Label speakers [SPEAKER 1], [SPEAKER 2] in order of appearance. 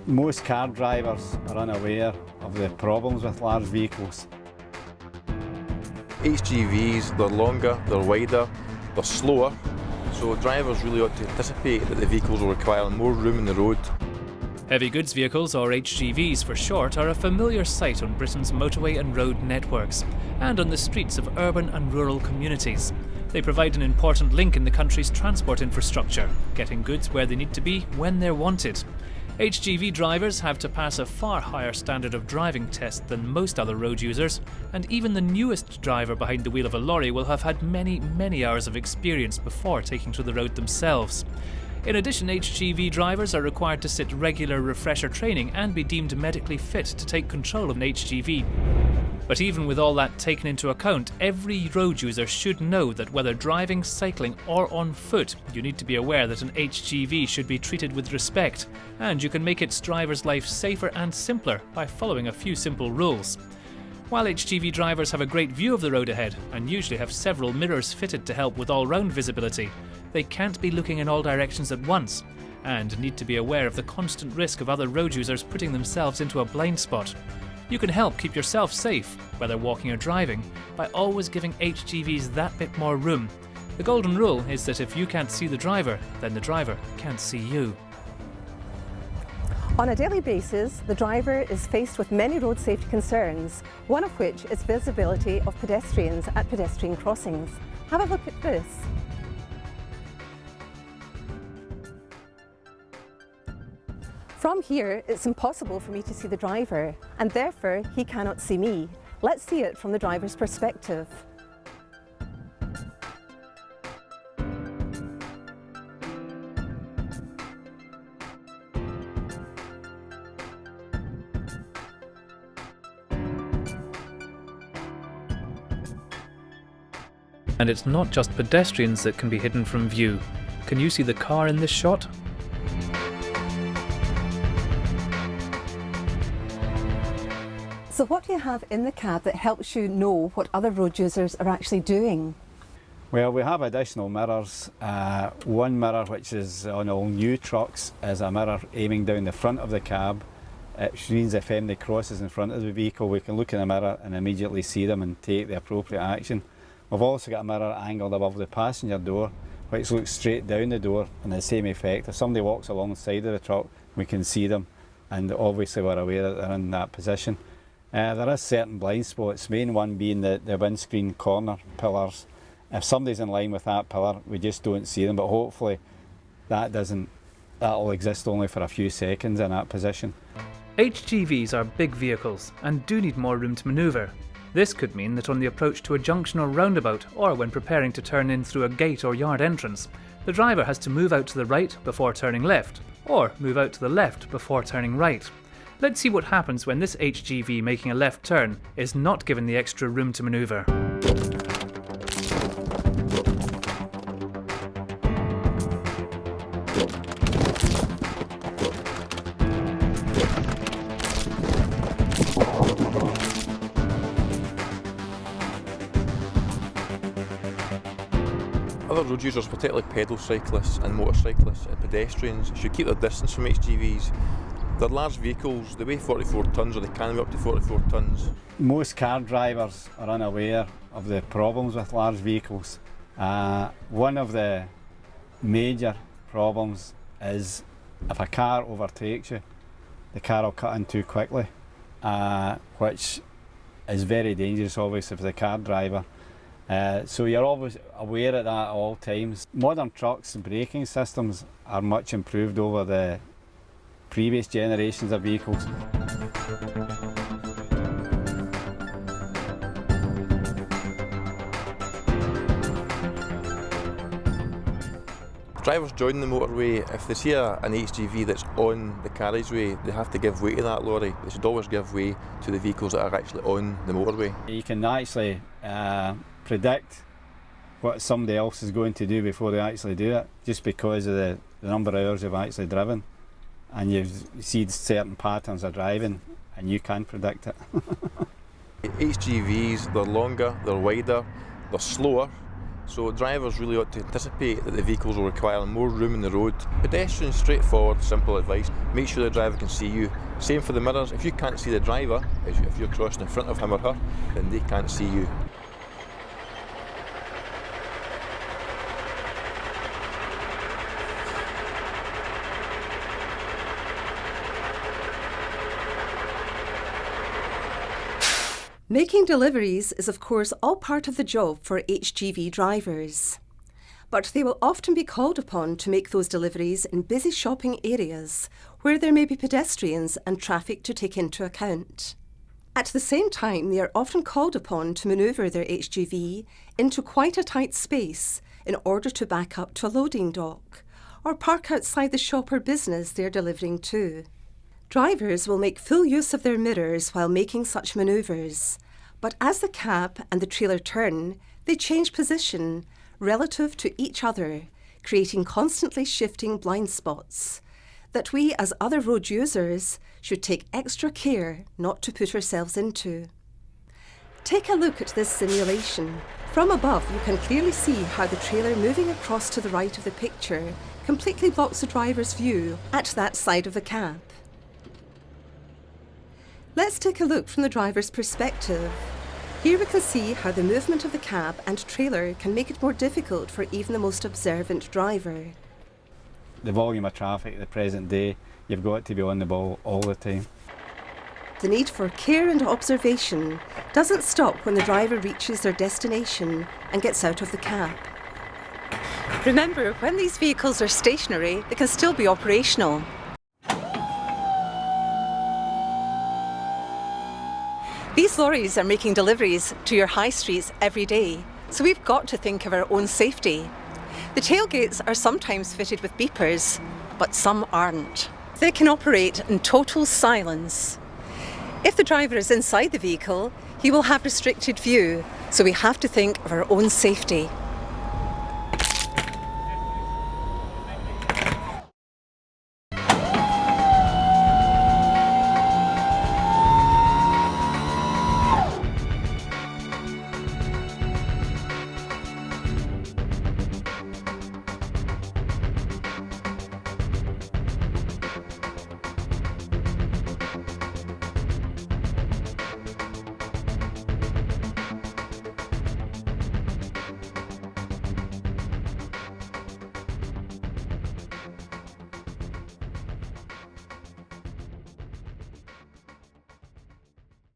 [SPEAKER 1] Most car drivers are unaware of the problems with large vehicles.
[SPEAKER 2] HGVs, they're longer, they're wider, they're slower, so drivers really ought to anticipate that the vehicles will require more room in the road.
[SPEAKER 3] Heavy goods vehicles, or HGVs for short, are a familiar sight on Britain's motorway and road networks, and on the streets of urban and rural communities. They provide an important link in the country's transport infrastructure, getting goods where they need to be when they're wanted. HGV drivers have to pass a far higher standard of driving test than most other road users, and even the newest driver behind the wheel of a lorry will have had many hours of experience before taking to the road themselves. In addition, HGV drivers are required to sit regular refresher training and be deemed medically fit to take control of an HGV. But even with all that taken into account, every road user should know that whether driving, cycling or on foot, you need to be aware that an HGV should be treated with respect, and you can make its driver's life safer and simpler by following a few simple rules. While HGV drivers have a great view of the road ahead and usually have several mirrors fitted to help with all-round visibility, they can't be looking in all directions at once and need to be aware of the constant risk of other road users putting themselves into a blind spot. You can help keep yourself safe, whether walking or driving, by always giving HGVs that bit more room. The golden rule is that if you can't see the driver, then the driver can't see you.
[SPEAKER 4] On a daily basis, the driver is faced with many road safety concerns, one of which is visibility of pedestrians at pedestrian crossings. Have a look at this. From here, it's impossible for me to see the driver, and therefore he cannot see me. Let's see it from the driver's perspective.
[SPEAKER 3] And it's not just pedestrians that can be hidden from view. Can you see the car in this shot?
[SPEAKER 4] So what do you have in the cab that helps you know what other road users are actually doing?
[SPEAKER 1] Well, we have additional mirrors. One mirror, which is on all new trucks, is a mirror aiming down the front of the cab. It means if anybody crosses in front of the vehicle, we can look in the mirror and immediately see them and take the appropriate action. We've also got a mirror angled above the passenger door, which looks straight down the door, and the same effect. If somebody walks alongside of the truck, we can see them, and obviously we're aware that they're in that position. There are certain blind spots, main one being the windscreen corner pillars. If somebody's in line with that pillar, we just don't see them, but hopefully that'll exist only for a few seconds in that position.
[SPEAKER 3] HGVs are big vehicles and do need more room to manoeuvre. This could mean that on the approach to a junction or roundabout, or when preparing to turn in through a gate or yard entrance, the driver has to move out to the right before turning left, or move out to the left before turning right. Let's see what happens when this HGV making a left turn is not given the extra room to manoeuvre.
[SPEAKER 2] Other road users, particularly pedal cyclists and motorcyclists and pedestrians, should keep their distance from HGVs. They're large vehicles, they weigh 44 tonnes or they can weigh up to 44 tonnes.
[SPEAKER 1] Most car drivers are unaware of the problems with large vehicles. One of the major problems is if a car overtakes you, the car will cut in too quickly, which is very dangerous obviously for the car driver. So you're always aware of that at all times. Modern trucks and braking systems are much improved over the previous generations of vehicles.
[SPEAKER 2] Drivers joining the motorway, if they see an HGV that's on the carriageway, they have to give way to that lorry. They should always give way to the vehicles that are actually on the motorway.
[SPEAKER 1] You can actually predict what somebody else is going to do before they actually do it, just because of the number of hours they've actually driven. And you see certain patterns of driving and you can predict it.
[SPEAKER 2] HGVs, they're longer, they're wider, they're slower, So drivers really ought to anticipate that the vehicles will require more room in the road. Pedestrians, straightforward, simple advice. Make sure the driver can see you. Same for the mirrors. If you can't see the driver, if you're crossing in front of him or her, then they can't see you.
[SPEAKER 4] Making deliveries is of course all part of the job for HGV drivers. But they will often be called upon to make those deliveries in busy shopping areas where there may be pedestrians and traffic to take into account. At the same time, they are often called upon to manoeuvre their HGV into quite a tight space in order to back up to a loading dock or park outside the shop or business they are delivering to. Drivers will make full use of their mirrors while making such manoeuvres, but as the cab and the trailer turn, they change position relative to each other, creating constantly shifting blind spots that we as other road users should take extra care not to put ourselves into. Take a look at this simulation. From above, you can clearly see how the trailer moving across to the right of the picture completely blocks the driver's view at that side of the cab. Let's take a look from the driver's perspective. Here we can see how the movement of the cab and trailer can make it more difficult for even the most observant driver.
[SPEAKER 1] The volume of traffic at the present day, you've got to be on the ball all the time.
[SPEAKER 4] The need for care and observation doesn't stop when the driver reaches their destination and gets out of the cab. Remember, when these vehicles are stationary, they can still be operational. These lorries are making deliveries to your high streets every day, so we've got to think of our own safety. The tailgates are sometimes fitted with beepers, but some aren't. They can operate in total silence. If the driver is inside the vehicle, he will have restricted view, so we have to think of our own safety.